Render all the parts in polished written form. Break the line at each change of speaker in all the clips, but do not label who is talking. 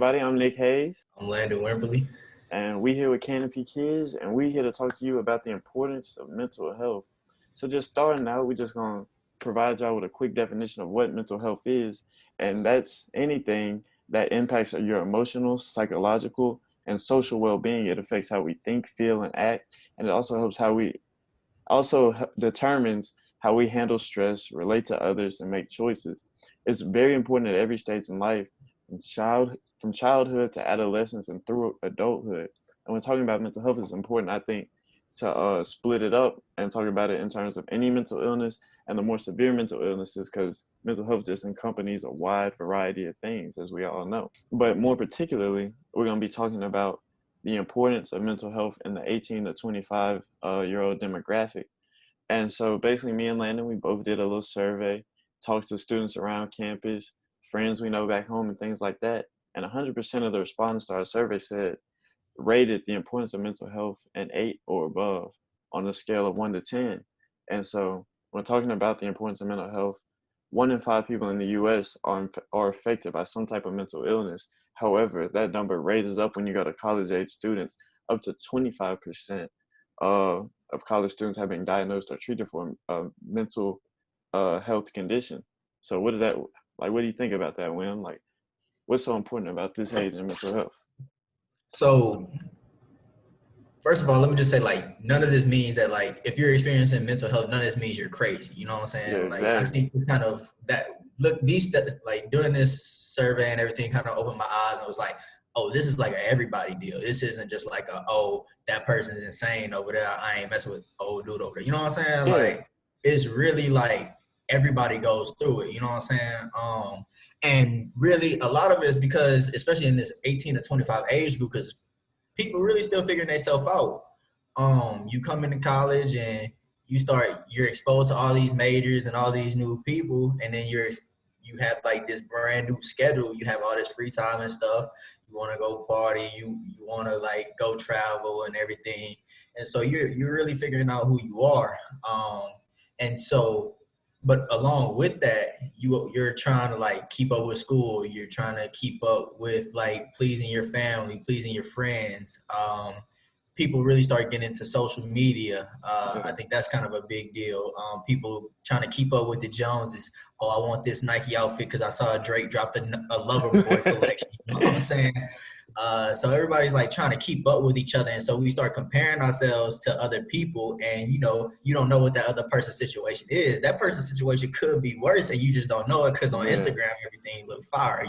everybody. I'm Nick Hayes,
I'm Landon Wimberly.
and we here with Canopy Kids, and we here to talk to you about the importance of mental health. So just starting out, we're just going to provide y'all with a quick definition of what mental health is, and that's anything that impacts your emotional, psychological, and social well-being. It affects how we think, feel, and act, and it also helps how we determines how we handle stress, relate to others, and make choices. It's very important at every stage in life, from childhood to adolescence and through adulthood. And when talking about mental health, it's important, I think, to split it up and talk about it in terms of any mental illness and the more severe mental illnesses, because mental health just encompasses a wide variety of things, as we all know. But more particularly, we're going to be talking about the importance of mental health in the 18 to 25 year old demographic. And so basically, me and Landon, we both did a little survey, talked to students around campus, friends we know back home, and things like that. And 100% of the respondents to our survey said rated the importance of mental health an 8 or above on a scale of 1 to 10. And so when talking about the importance of mental health, 1 in 5 people in the U.S. are affected by some type of mental illness. However, that number raises up when you go to college-age students. Up to 25% of college students have been diagnosed or treated for a mental health condition. So what is that like? What do you think about that, Wim? Like, what's so important about this age in mental health?
So, first of all, let me just say, like, none of this means that, like, if you're experiencing mental health, none of this means you're crazy. You know what I'm
Yeah,
saying? Like, I
exactly.
think it's kind of that, look, like, doing this survey and everything kind of opened my eyes and was like, oh, this is like an everybody deal. This isn't just like oh, that person's insane over there. I ain't messing with old dude over there. You know what I'm saying?
Yeah,
Like, it's really like everybody goes through it. You know what I'm saying? And really, a lot of it is because, especially in this 18 to 25 age group, because people really still figuring themselves out. You come into college and you're exposed to all these majors and all these new people, and then you have like this brand new schedule. You have all this free time and stuff. You want to go party. You want to like go travel and everything. And so you're really figuring out who you are. And so, but along with that, you're trying to like keep up with school. You're trying to keep up with like pleasing your family, pleasing your friends. People really start getting into social media. I
yeah,
think that's kind of a big deal. People trying to keep up with the Joneses. Oh, I want this Nike outfit because I saw Drake dropped a Lover Boy collection. You know what I'm saying? So everybody's like trying to keep up with each other, and so we start comparing ourselves to other people, and you don't know what that other person's situation is. That person's situation could be worse, and you just don't know it because on
yeah,
Instagram everything look fire,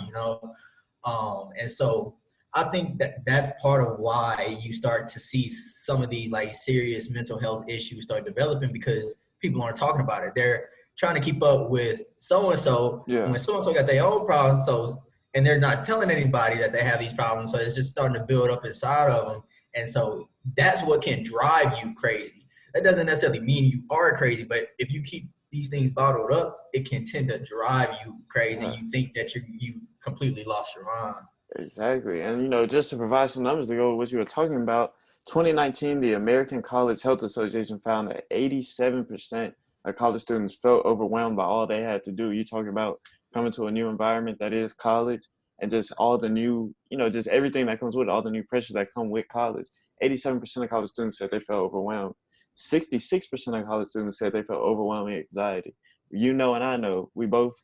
and so I think that that's part of why you start to see some of these like serious mental health issues start developing because people aren't talking about it. They're trying to keep up with so and so
yeah.
when so and so got their own problems. So and they're not telling anybody that they have these problems. So it's just starting to build up inside of them. And so that's what can drive you crazy. That doesn't necessarily mean you are crazy, but if you keep these things bottled up, it can tend to drive you crazy.
Yeah.
You think that you completely lost your mind.
Exactly. And, just to provide some numbers to go with what you were talking about, 2019, the American College Health Association found that 87% of college students felt overwhelmed by all they had to do. You talking about coming to a new environment that is college and just all the new, just everything that comes with it, all the new pressures that come with college. 87% of college students said they felt overwhelmed. 66% of college students said they felt overwhelming anxiety. You know, and I know, we both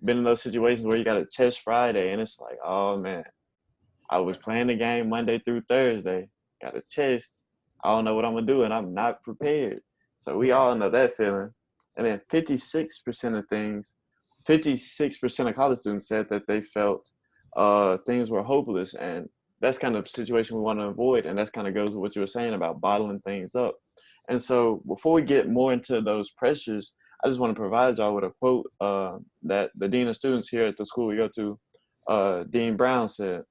been in those situations where you got a test Friday and it's like, oh man, I was playing the game Monday through Thursday, got a test. I don't know what I'm gonna do and I'm not prepared. So we
Right.
all know that feeling. And then 56% of college students said that they felt things were hopeless. And that's kind of situation we want to avoid. And that kind of goes with what you were saying about bottling things up. And so before we get more into those pressures, I just want to provide y'all with a quote that the dean of students here at the school we go to, Dean Brown, said.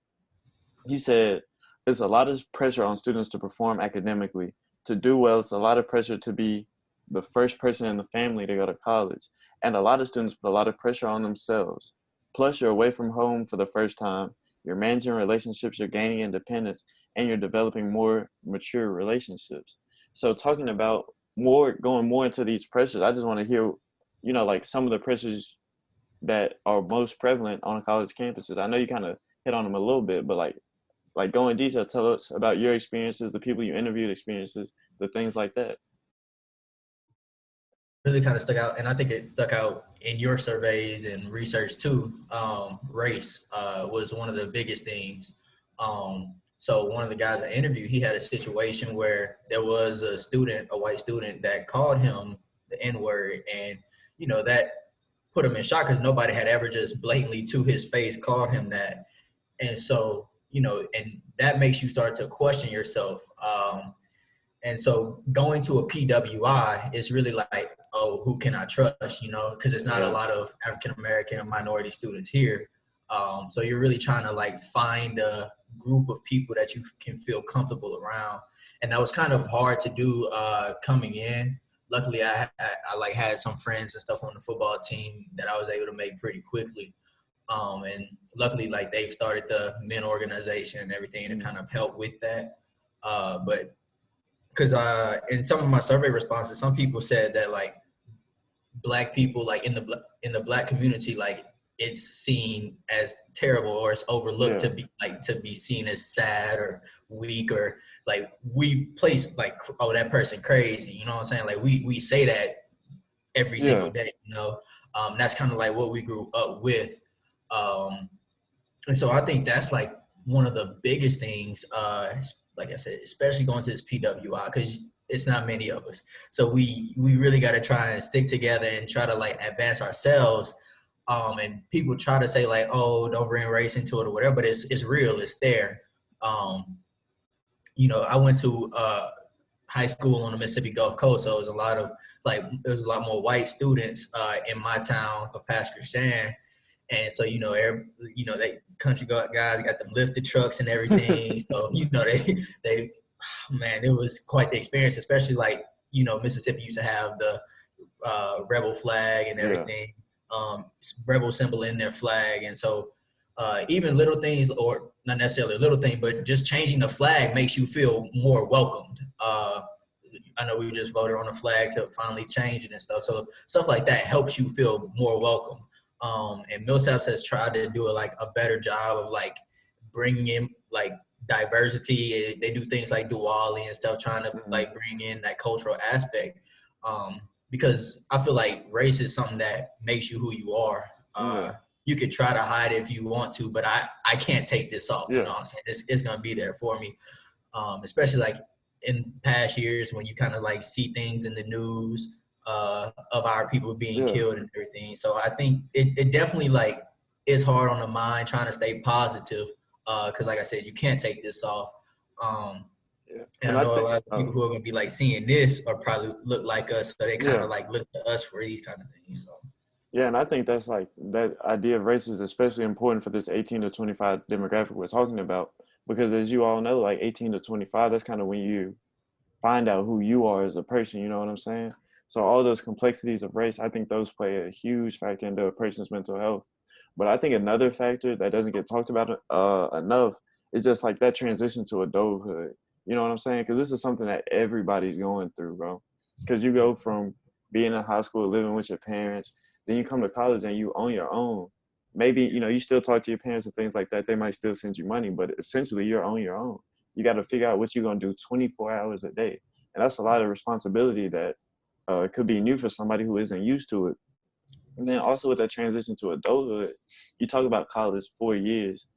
He said, "There's a lot of pressure on students to perform academically. To do well, it's a lot of pressure to be the first person in the family to go to college. And a lot of students put a lot of pressure on themselves. Plus, you're away from home for the first time. You're managing relationships, you're gaining independence, and you're developing more mature relationships." So talking about going more into these pressures, I just want to hear, like some of the pressures that are most prevalent on college campuses. I know you kind of hit on them a little bit, but like go in detail. Tell us about your experiences, the people you interviewed experiences, the things like that.
Really kind of stuck out, and I think it stuck out in your surveys and research too. Race was one of the biggest things. So one of the guys I interviewed, he had a situation where there was a student, a white student, that called him the N-word, and that put him in shock because nobody had ever just blatantly to his face called him that. And so and that makes you start to question yourself. And so going to a PWI is really like, oh, who can I trust? Because it's not a lot of African American and minority students here. So you're really trying to like find a group of people that you can feel comfortable around. And that was kind of hard to do coming in. Luckily, I like had some friends and stuff on the football team that I was able to make pretty quickly. And luckily, like they've started the men organization and everything to kind of help with that. But because in some of my survey responses, some people said that like Black people, like in the Black community, like it's seen as terrible or it's overlooked to be seen as sad or weak, or like we place like, oh, that person crazy, you know what I'm saying? Like we say that every single day, that's kind of like what we grew up with. And so I think that's like one of the biggest things, like I said, especially going to this PWI, because it's not many of us. So we really got to try and stick together and try to like advance ourselves. And people try to say like, oh, don't bring race into it or whatever, but it's real, it's there. I went to high school on the Mississippi Gulf Coast, so there was a lot more white students in my town of Pasco-Shan. And so, they country guys got them lifted trucks and everything. So, they, man, it was quite the experience, especially like, Mississippi used to have the rebel flag and everything, rebel symbol in their flag. And so even little things, or not necessarily a little thing, but just changing the flag makes you feel more welcomed. I know we just voted on a flag to finally change it and stuff. So stuff like that helps you feel more welcome. And Millsaps has tried to do a better job of like bringing in like diversity. They do things like Diwali and stuff, trying to like bring in that cultural aspect. Because I feel like race is something that makes you who you are. You could try to hide it if you want to, but I can't take this off. You know what I'm saying? It's going to be there for me. Especially like in past years when you kind of like see things in the news of our people being killed and everything. So I think it definitely like is hard on the mind trying to stay positive. Cause like I said, you can't take this off. And I know a lot of people who are going to be like seeing this are probably look like us. So they kind of like look to us for these kind of things. So.
Yeah, and I think that's like that idea of race is especially important for this 18 to 25 demographic we're talking about, because as you all know, like 18 to 25, that's kind of when you find out who you are as a person, you know what I'm saying? So all those complexities of race, I think those play a huge factor into a person's mental health. But I think another factor that doesn't get talked about enough is just like that transition to adulthood. You know what I'm saying? Because this is something that everybody's going through, bro. Because you go from being in high school, living with your parents, then you come to college and you own your own. Maybe, you still talk to your parents and things like that. They might still send you money, but essentially you're on your own. You got to figure out what you're going to do 24 hours a day. And that's a lot of responsibility that could be new for somebody who isn't used to it. And then also with that transition to adulthood, you talk about college, 4 years.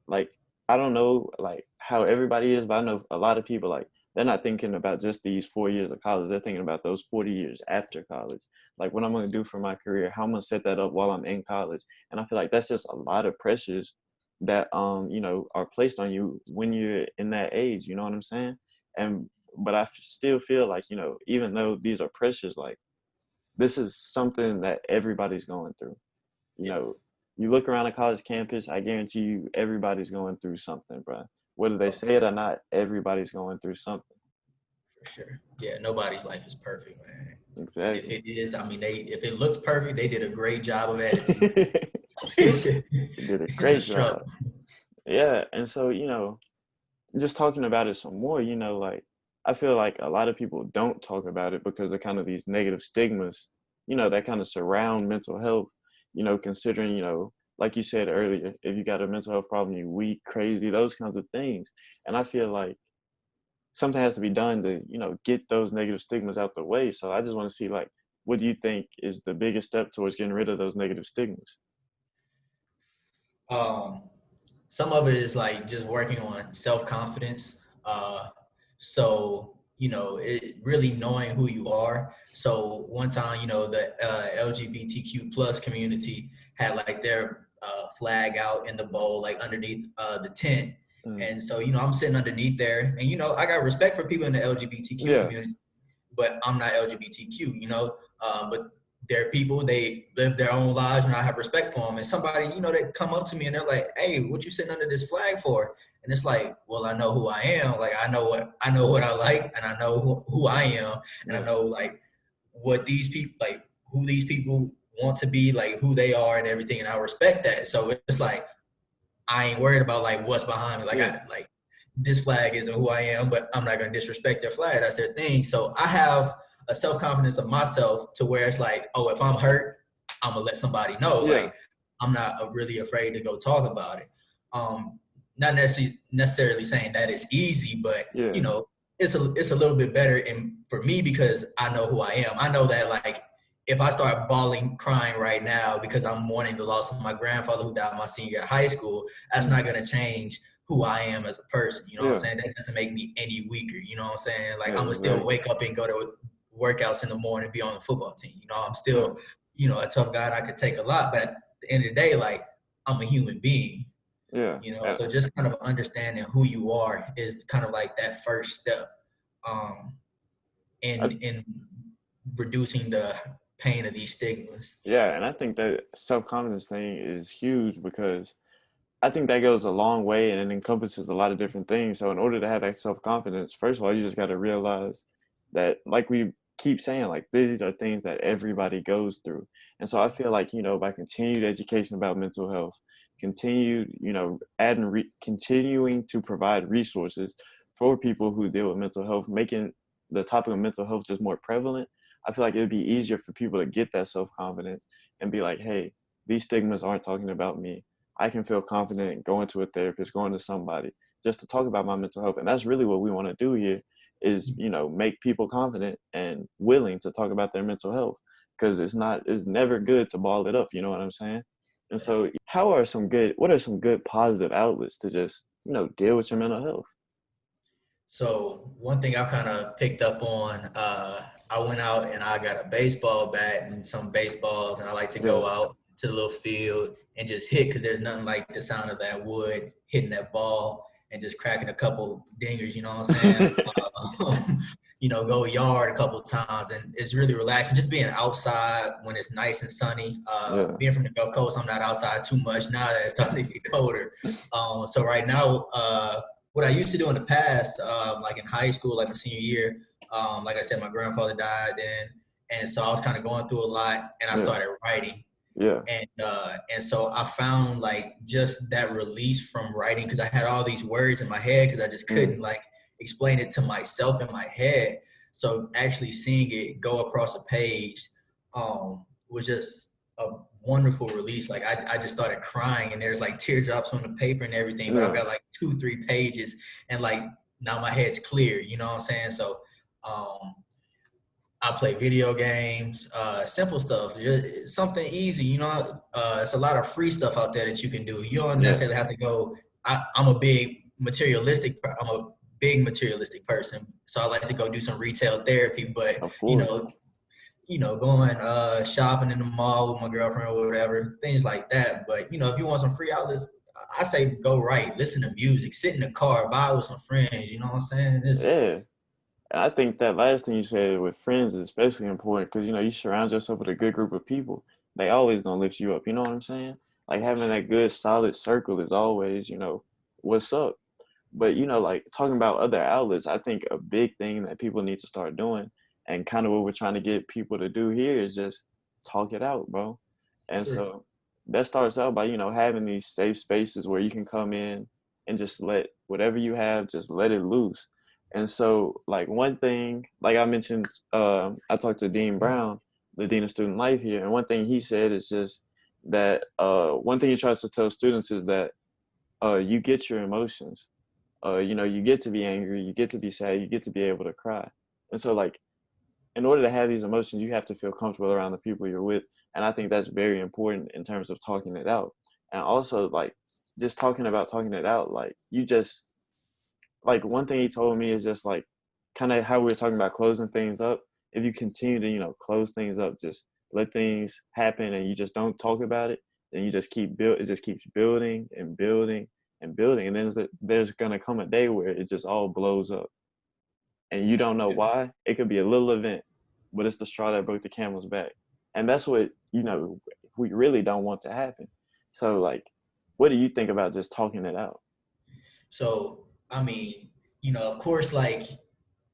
Like, I don't know, like, how everybody is, but I know a lot of people, like, they're not thinking about just these 4 years of college. They're thinking about those 40 years after college. Like, what I'm going to do for my career, how I'm going to set that up while I'm in college. And I feel like that's just a lot of pressures that, are placed on you when you're in that age. You know what I'm saying? But I still feel like, even though these are pressures, like, this is something that everybody's going through. You look around a college campus, I guarantee you everybody's going through something, bro. Whether they say it or not, everybody's going through something.
For sure. Yeah, nobody's life is perfect, man.
Exactly.
And if it is, I mean, if it looks perfect, they did a great job of editing.
They did a great job. Yeah, and so, just talking about it some more, like, I feel like a lot of people don't talk about it because of kind of these negative stigmas, that kind of surround mental health, considering, like you said earlier, if you got a mental health problem, you weak, crazy, those kinds of things. And I feel like something has to be done to, get those negative stigmas out the way. So I just want to see, like, what do you think is the biggest step towards getting rid of those negative stigmas?
Um, some of it is like just working on self-confidence. So it really knowing who you are. So one time, the LGBTQ plus community had like their flag out in the bowl, like underneath the tent.
Mm.
And so, I'm sitting underneath there, and I got respect for people in the LGBTQ
Yeah,
community, but I'm not LGBTQ, but they're people, they live their own lives, and I have respect for them. And somebody, they come up to me and they're like, "Hey, what you sitting under this flag for?" And it's like, well, I know who I am. Like, I know what I like, and I know who I am, and I
yeah,
know like what these people, like who these people want to be, like who they are and everything. And I respect that. So it's like, I ain't worried about like what's behind me. Like
yeah,
I like this flag isn't who I am, but I'm not gonna disrespect their flag. That's their thing. So I have a self confidence of myself to where it's like, oh, if I'm hurt, I'm gonna let somebody know.
yeah,
Like I'm not really afraid to go talk about it. Not necessarily saying that it's easy, but
yeah,
it's a little bit better in for me because I know who I am. I know that like if I start bawling, crying right now because I'm mourning the loss of my grandfather who died my senior year of high school, that's
mm,
not going to change who I am as a person. You know what I'm
yeah,
saying? That doesn't make me any weaker. You know what I'm saying? Like I'm
yeah,
gonna still
right,
wake up and go to workouts in the morning, be on the football team. I'm
yeah,
still, a tough guy and I could take a lot, but at the end of the day, like I'm a human being.
yeah.
So just kind of understanding who you are is kind of like that first step um,
I,
in reducing the pain of these stigmas.
yeah, and I think that self-confidence thing is huge because I think that goes a long way and it encompasses a lot of different things. So in order to have that self-confidence, first of all, you just got to realize that, like we keep saying, like these are things that everybody goes through. And so I feel like, by continued education about mental health, continued, continuing to provide resources for people who deal with mental health, making the topic of mental health just more prevalent, I feel like it'd be easier for people to get that self-confidence and be like, hey, these stigmas aren't talking about me. I can feel confident in going to a therapist, going to somebody just to talk about my mental health. And that's really what we want to do here is, make people confident and willing to talk about their mental health because it's never good to ball it up. You know what I'm saying? And so what are some good positive outlets to just, deal with your mental health?
So one thing I've kind of picked up on, I went out and I got a baseball bat and some baseballs, and I like to
Yeah.
go out to the little field and just hit because there's nothing like the sound of that wood hitting that ball and just cracking a couple dingers. You know what I'm saying? Go yard a couple times, and it's really relaxing. Just being outside when it's nice and sunny.
Yeah.
Being from the Gulf Coast, I'm not outside too much now that it's starting to get colder. So right now, what I used to do in the past, like in high school, like my senior year, like I said, my grandfather died then, and so I was kind of going through a lot, and I
Yeah.
started writing,
Yeah.
and so I found like just that release from writing because I had all these words in my head because I just
Mm.
couldn't like explain it to myself in my head. So actually seeing it go across a page was just a wonderful release. Like I just started crying and there's like teardrops on the paper and everything, but I've
Yeah.
got like 2, 3 pages and like now my head's clear, you know what I'm saying? So um I play video games, simple stuff, just something easy. It's a lot of free stuff out there that you can do. You don't
Yeah.
necessarily have to go. I'm a big materialistic. I'm a big materialistic person, so I like to go do some retail therapy. But
Of course.
going shopping in the mall with my girlfriend or whatever, things like that. But if you want some free outlets, I say go write, listen to music, sit in the car, vibe with some friends. You know what I'm saying?
Yeah. And I think that last thing you said with friends is especially important because you surround yourself with a good group of people. They always gonna lift you up. You know what I'm saying? Like having that good solid circle is always, what's up. But like talking about other outlets, I think a big thing that people need to start doing, and kind of what we're trying to get people to do here is just talk it out, bro. And
Sure.
so that starts out by having these safe spaces where you can come in and just let whatever you have, just let it loose. And so, like one thing, like I mentioned, I talked to Dean Brown, the Dean of Student Life here, and one thing he said is just, that one thing he tries to tell students is that you get your emotions. You get to be angry, you get to be sad, you get to be able to cry. And so like in order to have these emotions, you have to feel comfortable around the people you're with. And I think that's very important in terms of talking it out. And also like just talking it out, like you just like one thing he told me is just like kind of how we were talking about closing things up. If you continue to, close things up, just let things happen and you just don't talk about it, then you just it just keeps building and building and building. And then there's gonna come a day where it just all blows up. And you don't know
Yeah.
why. It could be a little event, but it's the straw that broke the camel's back. And that's what, we really don't want to happen. So like, what do you think about just talking it out?
So I mean, of course, like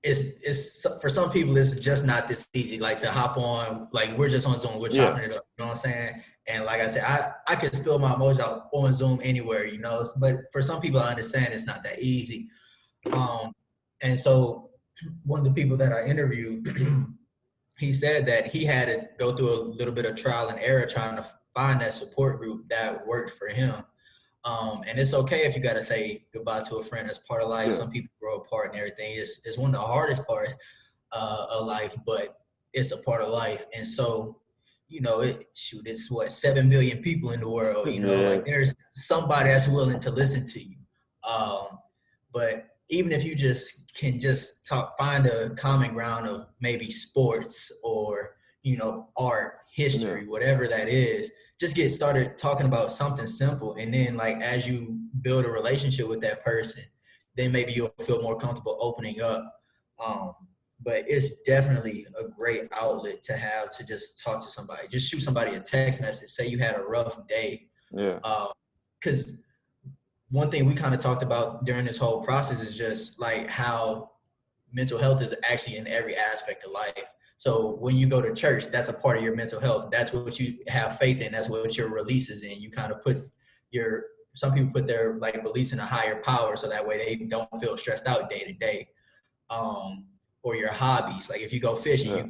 it's for some people it's just not this easy. Like to hop on, like we're just on Zoom, we're
Yeah.
chopping it up. You know what I'm saying? And like I said, I can spill my emotions out on Zoom anywhere. But for some people, I understand it's not that easy. Um, and so one of the people that I interviewed, he said that he had to go through a little bit of trial and error trying to find that support group that worked for him. And it's okay if you got to say goodbye to a friend. That's part of life.
Yeah.
Some people grow apart and everything. It's one of the hardest parts of life, but it's a part of life. And so, it's what 7 billion people in the world.
Yeah.
Like there's somebody that's willing to listen to you. But even if you just can just find a common ground of maybe sports or art,
Yeah.
history, whatever that is, just get started talking about something simple. And then like as you build a relationship with that person, then maybe you'll feel more comfortable opening up. um, but it's definitely a great outlet to have to just talk to somebody, just shoot somebody a text message, say you had a rough day.
Yeah.
Because one thing we kind of talked about during this whole process is just like how mental health is actually in every aspect of life. So when you go to church, that's a part of your mental health. That's what you have faith in. That's what your release is in. You kind of put some people put their like beliefs in a higher power so that way they don't feel stressed out day to day. Or your hobbies. Like if you go fishing,
Yeah.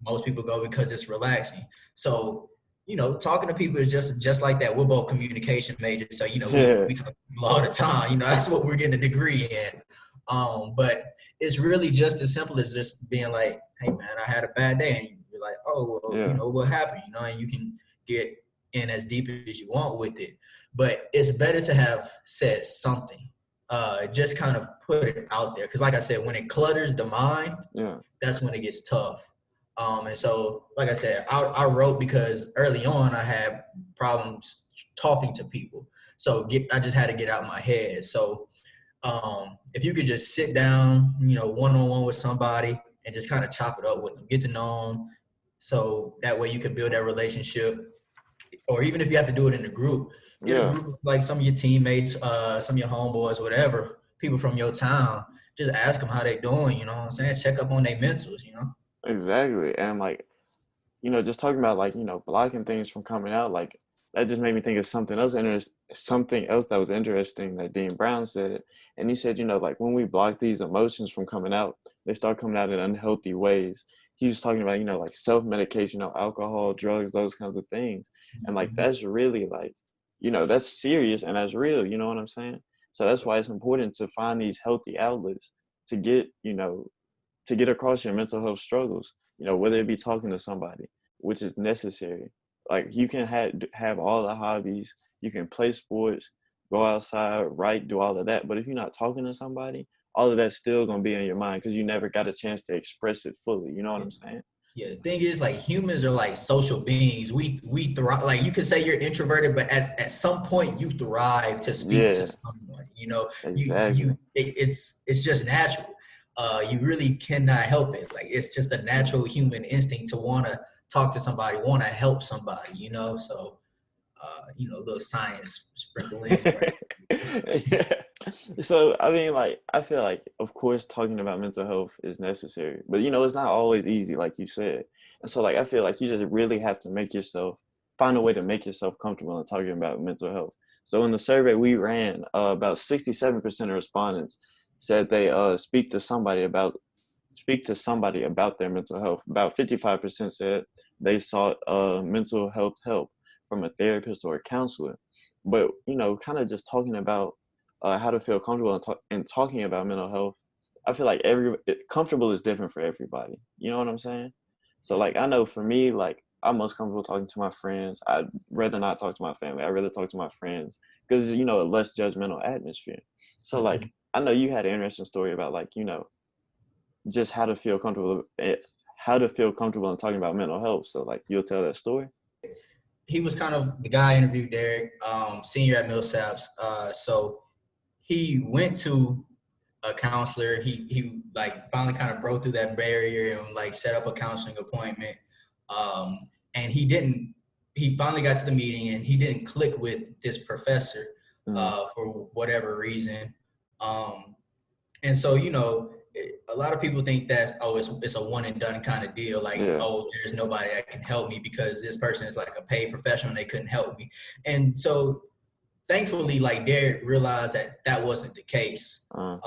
most people go because it's relaxing. So talking to people is just like that. We're both communication majors, so
Yeah.
we talk to people all the time. That's what we're getting a degree in. But it's really just as simple as just being like, "Hey, man, I had a bad day," and you're like, "Oh, well,
Yeah.
what happened?" And you can get in as deep as you want with it. But it's better to have said something. Just kind of put it out there, because like I said, when it clutters the mind,
Yeah.
that's when it gets tough. And so, like I said, I wrote because early on I had problems talking to people. So I just had to get out my head. So if you could just sit down, one-on-one with somebody and just kind of chop it up with them, get to know them. So that way you could build that relationship. Or even if you have to do it in a group, get a
Yeah.
group of like some of your teammates, some of your homeboys, whatever, people from your town. Just ask them how they doing, you know what I'm saying? Check up on their mentals.
Exactly. And like, just talking about like, blocking things from coming out, like that just made me think of something else that was interesting that Dean Brown said. And he said, like when we block these emotions from coming out, they start coming out in unhealthy ways. He was talking about, like self-medication, alcohol, drugs, those kinds of things. And like
Mm-hmm.
that's really like, that's serious and that's real, you know what I'm saying? So that's why it's important to find these healthy outlets to get, to get across your mental health struggles, whether it be talking to somebody, which is necessary. Like you can have all the hobbies, you can play sports, go outside, write, do all of that. But if you're not talking to somebody, all of that's still gonna be in your mind because you never got a chance to express it fully. You know what
Yeah.
I'm saying?
Yeah, the thing is, like humans are like social beings. We thrive. Like you could say you're introverted, but at some point you thrive to speak to
Yeah,
someone.
exactly.
It's just natural. You really cannot help it. Like it's just a natural human instinct to want to talk to somebody, want to help somebody. So a little science sprinkle in right.
Yeah. So I mean, like, I feel like, of course, talking about mental health is necessary, but it's not always easy, like you said. And so, like, I feel like you just really have to find a way to make yourself comfortable in talking about mental health. So in the survey we ran, about 67% of respondents said they speak to somebody about their mental health. About 55% said they sought mental health help from a therapist or a counselor. But, kind of just talking about how to feel comfortable in talking about mental health. I feel like comfortable is different for everybody. You know what I'm saying? So like I know for me, like I'm most comfortable talking to my friends. I'd rather not talk to my family. I'd rather talk to my friends because a less judgmental atmosphere. So
Mm-hmm.
like I know you had an interesting story about like just how to feel comfortable in talking about mental health. So like you'll tell that story.
He was kind of the guy I interviewed, Derek, senior at Millsaps. So he went to a counselor. He like finally kind of broke through that barrier and like set up a counseling appointment. And he finally got to the meeting and he didn't click with this professor
Mm,
for whatever reason. Um, and so, a lot of people think that, it's a one and done kind of deal. Like,
yeah.
there's nobody that can help me because this person is like a paid professional and they couldn't help me. And so thankfully, like Derek realized that that wasn't the case.
Uh,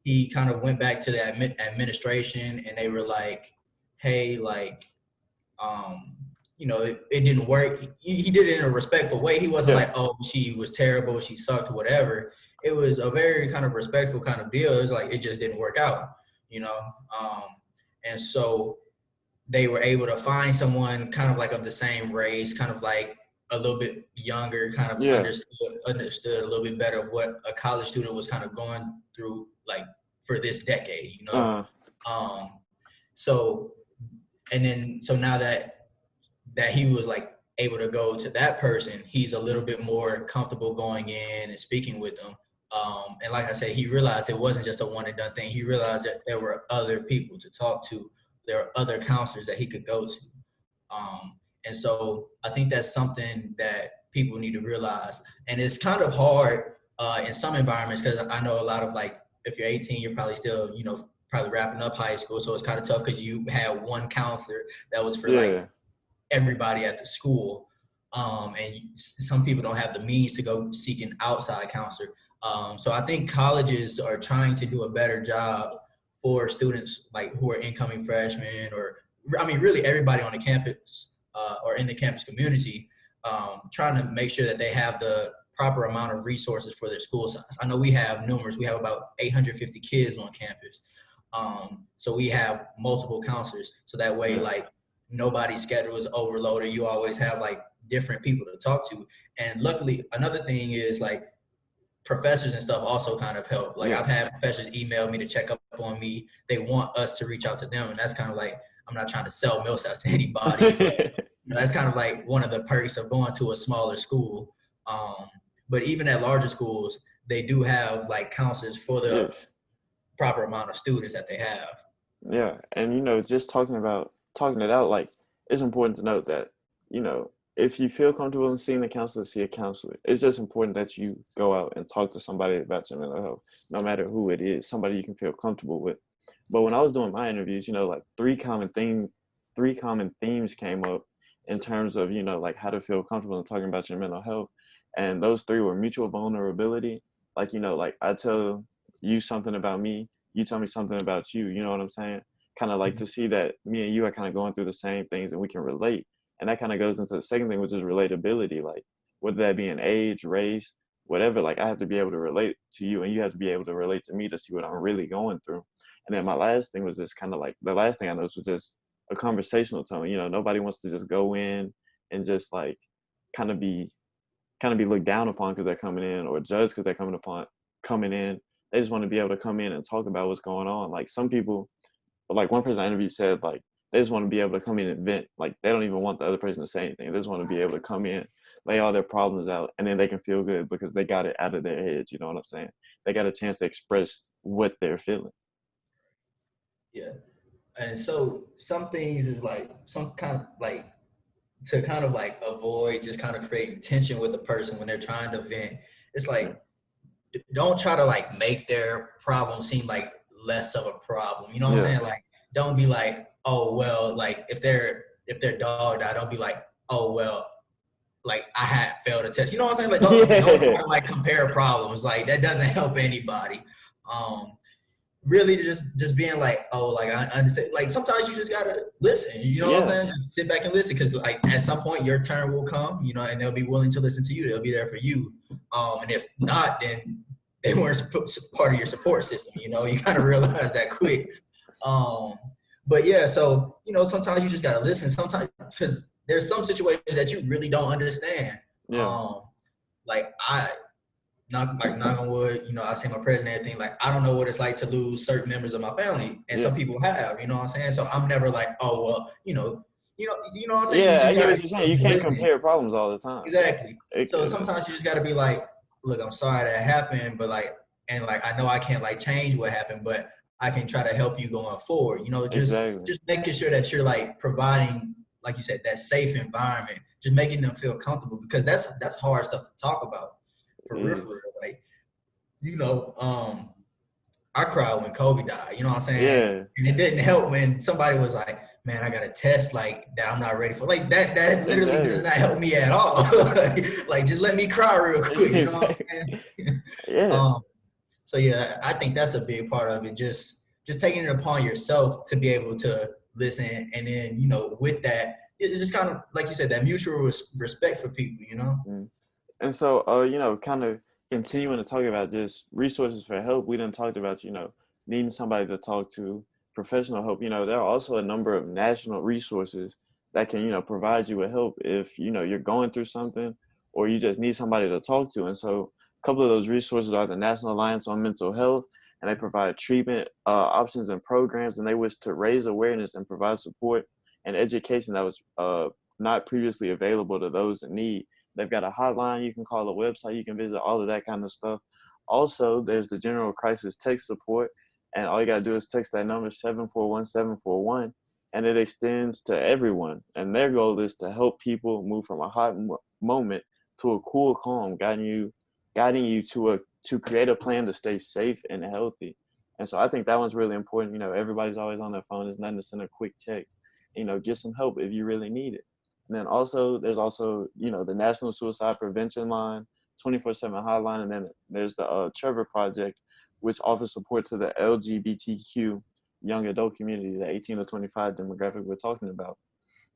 He kind of went back to the administration and they were like, hey, like, it didn't work. He did it in a respectful way. He wasn't
yeah.
like, oh, she was terrible, she sucked, or whatever. It was a very kind of respectful kind of deal. It was like, it just didn't work out, you know? Um, and so they were able to find someone kind of like of the same race, kind of like a little bit younger, kind of
Yeah.
understood a little bit better of what a college student was kind of going through, like for this decade,
Uh,
Um, so, and then, so now that he was like able to go to that person, he's a little bit more comfortable going in and speaking with them. And like I said, he realized it wasn't just a one and done thing. He realized that there were other people to talk to. There are other counselors that he could go to. And so I think that's something that people need to realize. And it's kind of hard in some environments because I know a lot of like, if you're 18, you're probably still, probably wrapping up high school. So it's kind of tough because you had one counselor that was for like
yeah.
everybody at the school. And some people don't have the means to go seek an outside counselor. So I think colleges are trying to do a better job for students like who are incoming freshmen, or I mean, really everybody on the campus or in the campus community, trying to make sure that they have the proper amount of resources for their school size. I know we have numerous. We have about 850 kids on campus. So we have multiple counselors. So that way,
Yeah.
like, nobody's schedule is overloaded. You always have like different people to talk to. And luckily, another thing is like professors and stuff also kind of help. Like
Yeah.
I've had professors email me to check up on me. They want us to reach out to them. And that's kind of like, I'm not trying to sell Millsaps to anybody, but that's kind of like one of the perks of going to a smaller school. But even at larger schools, they do have like counselors for the
Yes.
proper amount of students that they have.
Yeah. And just talking it out, like it's important to note that, if you feel comfortable in seeing a counselor, see a counselor. It's just important that you go out and talk to somebody about your mental health, no matter who it is, somebody you can feel comfortable with. But when I was doing my interviews, like three common themes came up in terms of, like how to feel comfortable in talking about your mental health. And those three were mutual vulnerability. Like, like I tell you something about me, you tell me something about you, you know what I'm saying? Kind of like to see that me and you are kind of going through the same things and we can relate. And that kind of goes into the second thing, which is relatability. Like, whether that be in age, race, whatever, like I have to be able to relate to you and you have to be able to relate to me to see what I'm really going through. And then my last thing was just kind of like, the last thing I noticed was just a conversational tone. Nobody wants to just go in and just like kind of be looked down upon because they're coming in, or judged because they're coming in. They just want to be able to come in and talk about what's going on. Like some people, like one person I interviewed said, like they just want to be able to come in and vent. Like they don't even want the other person to say anything. They just want to be able to come in, lay all their problems out, and then they can feel good because they got it out of their heads. You know what I'm saying? They got a chance to express what they're feeling.
Yeah. And so some things is like some kind of like to kind of like avoid just kind of creating tension with a person when they're trying to vent. It's
Yeah.
like, don't try to like make their problem seem like less of a problem. You know what I'm
Yeah.
saying? Like, don't be like, oh well, like if their dog died, don't be like, oh well, like I had failed a test. You know what I'm saying? Like, don't try
Yeah.
to like compare problems. Like that doesn't help anybody. Um, really just being like, oh, like I understand. Like sometimes you just gotta listen. You know what I'm
Yeah,
saying? Just sit back and listen, because like at some point your turn will come. You know, and they'll be willing to listen to you. They'll be there for you. And if not, then they weren't part of your support system. You know, you kind of realize that quick. Um, but yeah, so you know, sometimes you just gotta listen. Sometimes because there's some situations that you really don't understand.
yeah,
Um, like I knock on wood, you know, I say my prayers and everything. Like, I don't know what it's like to lose certain members of my family, and
yeah.
some people have, you know what I'm saying? So I'm never like, oh well, you know what I'm saying? You
Yeah, I
just
get
gotta
what you're saying. You can't
listen.
compare problems all the time.
Exactly.
It,
So sometimes you just gotta be like, look, I'm sorry that happened, but like, and like I know I can't like change what happened, but I can try to help you going forward. You know,
exactly.
just making sure that you're like providing, like you said, that safe environment, just making them feel comfortable, because that's hard stuff to talk about,
It
for
is.
real. Like, you know, I cried when Kobe died, you know what I'm saying?
Yeah,
And it didn't help when somebody was like, man, I got a test like that I'm not ready for. Like that literally does
exactly.
not help me at all. Like just let me cry real quick, you know what
Exactly.
I'm saying?
Yeah,
Um, so yeah, I think that's a big part of it. Just taking it upon yourself to be able to listen, and then, you know, with that, it's just kind of like you said, that mutual respect for people, you know?
mm. And so, kind of continuing to talk about just resources for help, we done talked about, needing somebody to talk to, professional help. There are also a number of national resources that can, provide you with help if, you're going through something or you just need somebody to talk to. And so a couple of those resources are the National Alliance on Mental Health, and they provide treatment options and programs, and they wish to raise awareness and provide support and education that was not previously available to those in need. They've got a hotline you can call, a website you can visit, all of that kind of stuff. Also, there's the General Crisis Text Support, and all you got to do is text that number 741-741, and it extends to everyone. And their goal is to help people move from a hot moment to a cool calm, guiding you to create a plan to stay safe and healthy. And so I think that one's really important. Everybody's always on their phone. It's nothing to send a quick text. Get some help if you really need it. And then also, there's also, the National Suicide Prevention Line, 24/7 hotline. And then there's the Trevor Project, which offers support to the LGBTQ young adult community, the 18 to 25 demographic we're talking about.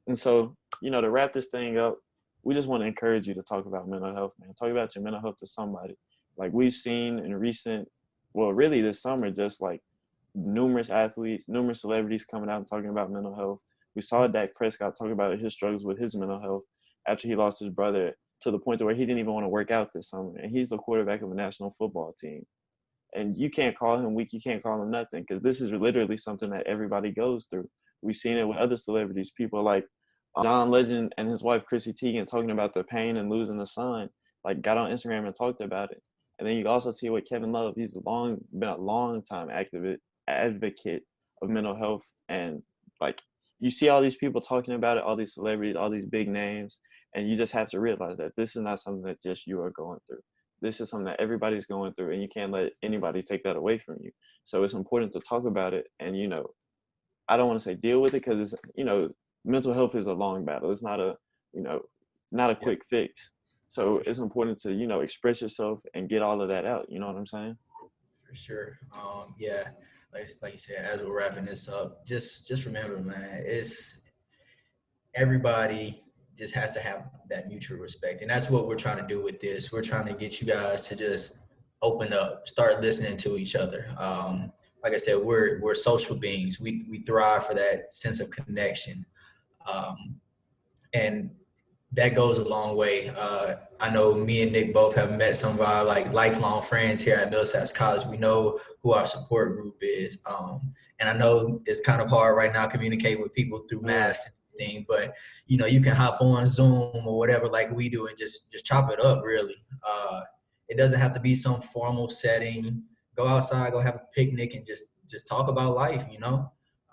And so, to wrap this thing up, we just want to encourage you to talk about mental health, man. Talk about your mental health to somebody. Like we've seen in really this summer, just like numerous athletes, numerous celebrities coming out and talking about mental health. We saw Dak Prescott talk about his struggles with his mental health after he lost his brother, to the point to where he didn't even want to work out this summer. And he's the quarterback of a national football team. And you can't call him weak, you can't call him nothing, because this is literally something that everybody goes through. We've seen it with other celebrities, people like John Legend and his wife Chrissy Teigen talking about the pain and losing a son, like got on Instagram and talked about it. And then you also see with Kevin Love, he's been a long time advocate of mental health, and like you see all these people talking about it, all these celebrities, all these big names, and you just have to realize that this is not something that just you are going through. This is something that everybody's going through, and you can't let anybody take that away from you. So it's important to talk about it, and I don't want to say deal with it, because it's, mental health is a long battle. It's not you know, not a
Yeah,
quick fix. So
for
it's
sure.
important to, express yourself and get all of that out. You know what I'm saying?
For sure. Yeah, like you said, as we're wrapping this up, just remember, man, it's everybody just has to have that mutual respect, and that's what we're trying to do with this. We're trying to get you guys to just open up, start listening to each other. Like I said, we're social beings. We thrive for that sense of connection, um, and that goes a long way. I know me and Nick both have met some of our like lifelong friends here at Millsaps College. We know who our support group is, and I know it's kind of hard right now communicating with people through
Yeah,
masks and everything. But you can hop on Zoom or whatever like we do and just chop it up. Really, it doesn't have to be some formal setting. Go outside, go have a picnic, and just talk about life.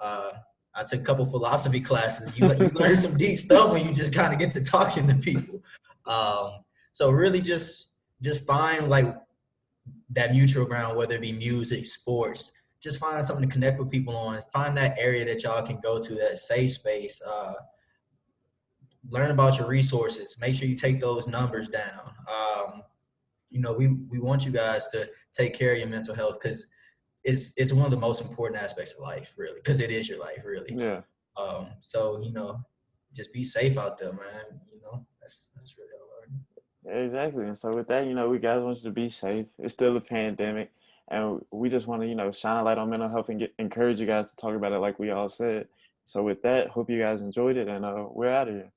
Uh, I took a couple philosophy classes. You learn some deep stuff when you just kind of get to talking to people. So really, just find like that mutual ground, whether it be music, sports. Just find something to connect with people on. Find that area that y'all can go to, that safe space. Learn about your resources. Make sure you take those numbers down. We want you guys to take care of your mental health, because it's one of the most important aspects of life, really, because it is your life, really.
Yeah.
So just be safe out there, man. That's really hard.
Exactly. And so with that, we guys want you to be safe. It's still a pandemic, and we just want to, shine a light on mental health and encourage you guys to talk about it like we all said. So with that, hope you guys enjoyed it, and we're out of here.